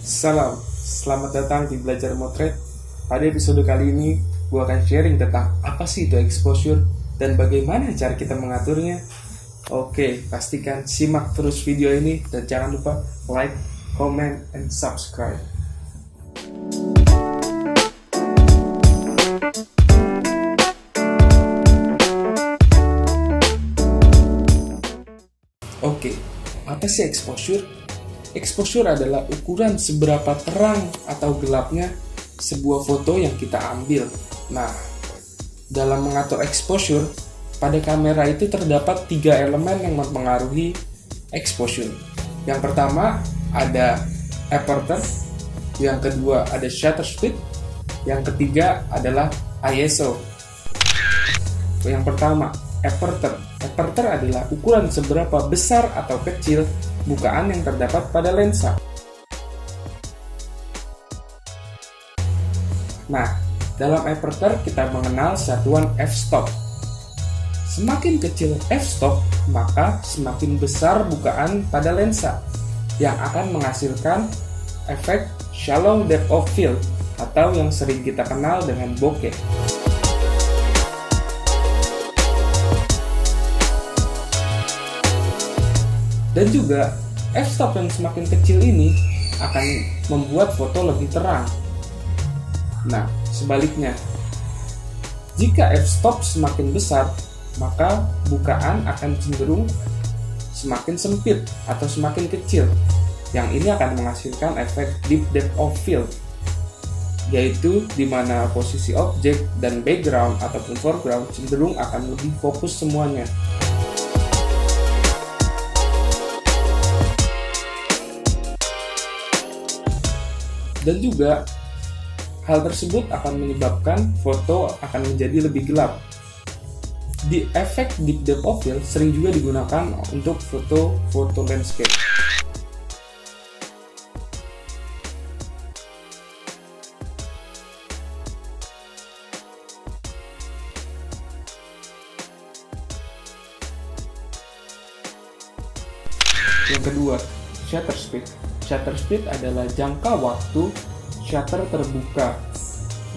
Salam, selamat datang di Belajar Motret. Pada episode kali ini, gue akan sharing tentang apa sih itu exposure dan bagaimana cara kita mengaturnya. Oke, pastikan simak terus video ini dan jangan lupa like, comment, and subscribe. Oke, apa sih exposure? Exposure adalah ukuran seberapa terang atau gelapnya sebuah foto yang kita ambil. Nah, dalam mengatur exposure, pada kamera itu terdapat 3 elemen yang mempengaruhi exposure. Yang pertama ada aperture, yang kedua ada shutter speed, yang ketiga adalah ISO. Yang pertama, aperture. Aperture adalah ukuran seberapa besar atau kecil bukaan yang terdapat pada lensa. Nah, dalam aperture kita mengenal satuan f-stop. Semakin kecil f-stop, maka semakin besar bukaan pada lensa yang akan menghasilkan efek shallow depth of field atau yang sering kita kenal dengan bokeh. Dan juga f-stop yang semakin kecil ini akan membuat foto lebih terang. Nah, sebaliknya, jika f-stop semakin besar, maka bukaan akan cenderung semakin sempit atau semakin kecil. Yang ini akan menghasilkan efek deep depth of field, yaitu di mana posisi objek dan background ataupun foreground cenderung akan lebih fokus semuanya. Dan juga hal tersebut akan menyebabkan foto akan menjadi lebih gelap. Di efek deep depth of field sering juga digunakan untuk foto landscape. Yang kedua, shutter speed. Shutter speed adalah jangka waktu shutter terbuka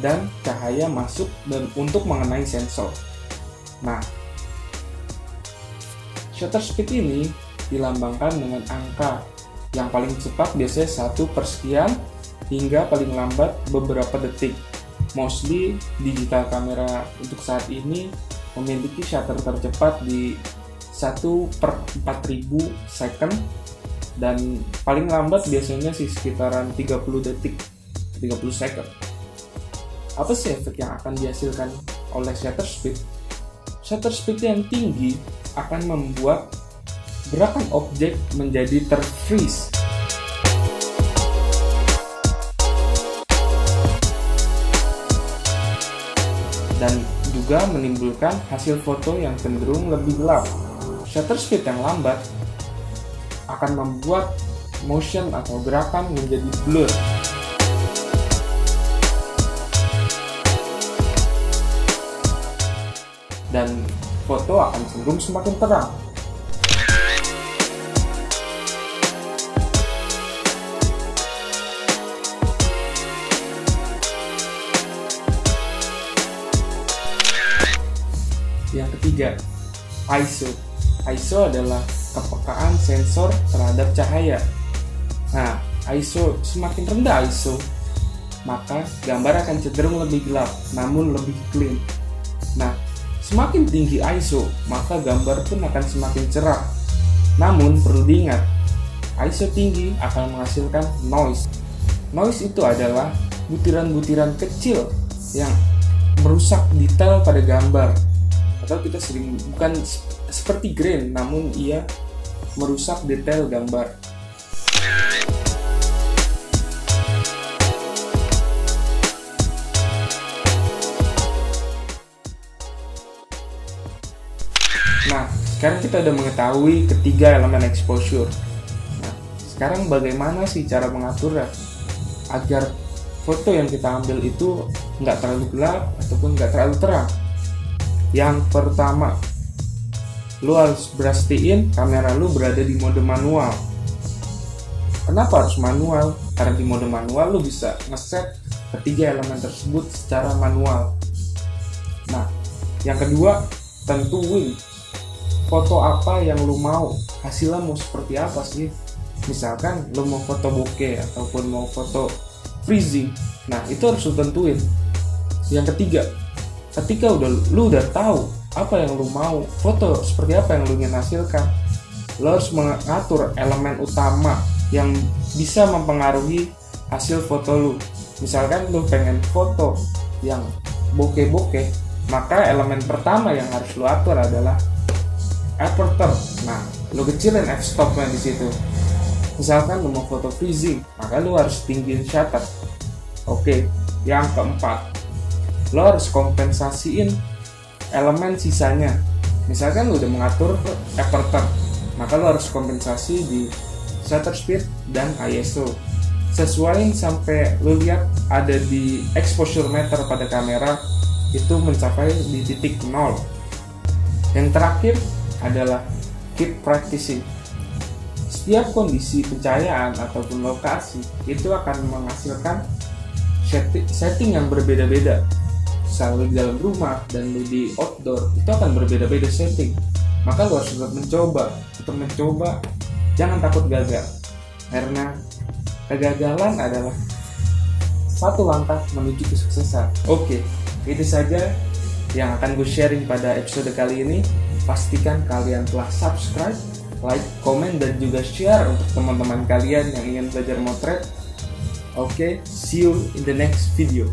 dan cahaya masuk dan untuk mengenai sensor. Nah, shutter speed ini dilambangkan dengan angka yang paling cepat biasanya 1/sekian hingga paling lambat beberapa detik. Mostly digital kamera untuk saat ini memiliki shutter tercepat di 1/4000 second dan paling lambat biasanya sih sekitaran 30 detik, 30 second. Apa sih efek yang akan dihasilkan oleh shutter speed? Shutter speed yang tinggi akan membuat gerakan objek menjadi terfreeze. Dan juga menimbulkan hasil foto yang cenderung lebih gelap. Shutter speed yang lambat akan membuat motion atau gerakan menjadi blur. Dan foto akan cenderung semakin terang. Yang ketiga, ISO. ISO adalah kepekaan sensor terhadap cahaya. Nah, ISO semakin rendah ISO, maka gambar akan cenderung lebih gelap, namun lebih clean. Nah, semakin tinggi ISO, maka gambar pun akan semakin cerah. Namun perlu diingat, ISO tinggi akan menghasilkan noise. Noise itu adalah butiran-butiran kecil yang merusak detail pada gambar. Atau kita sering bukan seperti grain, namun ia merusak detail gambar. Nah, sekarang kita udah mengetahui ketiga elemen exposure. Nah, sekarang bagaimana sih cara mengaturnya agar foto yang kita ambil itu nggak terlalu gelap ataupun nggak terlalu terang? Yang pertama, lu harus berastiin kamera lu berada di mode manual. Kenapa harus manual? Karena di mode manual lu bisa ngeset ketiga elemen tersebut secara manual. Nah, yang kedua, tentuin foto apa yang lu mau, hasilnya mau seperti apa sih. Misalkan lu mau foto bokeh ataupun mau foto freezing, nah itu harus lu tentuin. Yang ketiga, ketika lu udah tahu apa yang lu mau, foto seperti apa yang lu ingin hasilkan, lu harus mengatur elemen utama yang bisa mempengaruhi hasil foto lu. Misalkan lu pengen foto yang bokeh-bokeh, maka elemen pertama yang harus lu atur adalah aperture. Nah, lu kecilin f-stopnya di situ. Misalkan lu mau foto freezing, maka lu harus tinggiin shutter. Oke, yang keempat, lu harus kompensasiin elemen sisanya. Misalkan lu udah mengatur aperture, maka lu harus kompensasi di shutter speed dan ISO. Sesuaiin sampai lu lihat ada di exposure meter pada kamera itu mencapai di titik 0. Yang terakhir adalah keep practicing. Setiap kondisi pencahayaan ataupun lokasi itu akan menghasilkan setting yang berbeda-beda. Misal lu di dalam rumah dan lu di outdoor, itu akan berbeda-beda setting. Maka lu harus tetap mencoba, jangan takut gagal. Karena kegagalan adalah satu langkah menuju kesuksesan. Oke, itu saja yang akan gue sharing pada episode kali ini. Pastikan kalian telah subscribe, like, komen, dan juga share untuk teman-teman kalian yang ingin belajar motret. Oke, see you in the next video.